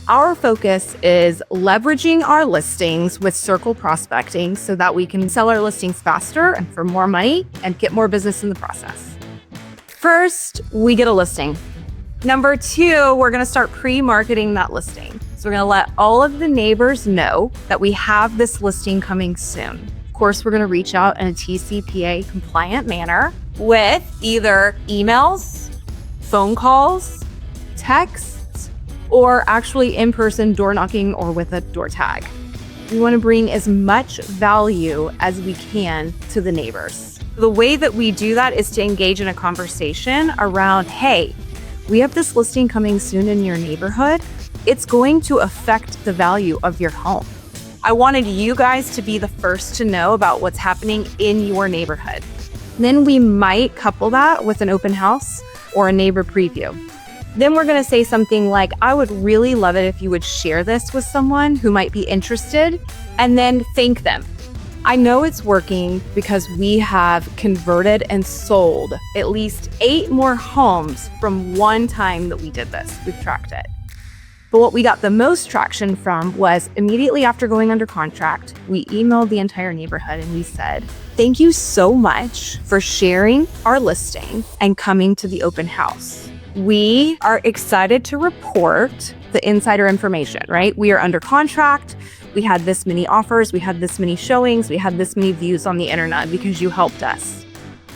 Our focus is leveraging our listings with circle prospecting so that we can sell our listings faster and for more money and get more business in the process. First, we get a listing. Number two, we're gonna start pre-marketing that listing. So we're gonna let all of the neighbors know that we have this listing coming soon. Of course, we're gonna reach out in a TCPA compliant manner with either emails, phone calls, texts, or actually in-person door knocking or with a door tag. We want to bring as much value as we can to the neighbors. The way that we do that is to engage in a conversation around, hey, we have this listing coming soon in your neighborhood. It's going to affect the value of your home. I wanted you guys to be the first to know about what's happening in your neighborhood. Then we might couple that with an open house or a neighbor preview. Then we're gonna say something like, I would really love it if you would share this with someone who might be interested, and then thank them. I know it's working because we have converted and sold at least 8 more homes from one time that we did this. We've tracked it. But what we got the most traction from was immediately after going under contract, we emailed the entire neighborhood and we said, thank you so much for sharing our listing and coming to the open house. We are excited to report the insider information, right? We are under contract. We had this many offers. We had this many showings. We had this many views on the internet because you helped us.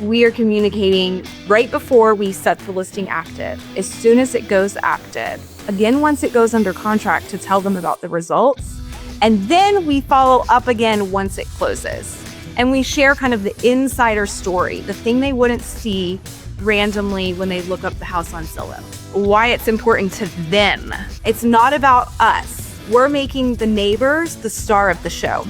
We are communicating right before we set the listing active, as soon as it goes active. Again, once it goes under contract to tell them about the results. And then we follow up again once it closes. And we share kind of the insider story, the thing they wouldn't see randomly when they look up the house on Zillow, why it's important to them. It's not about us. We're making the neighbors the star of the show.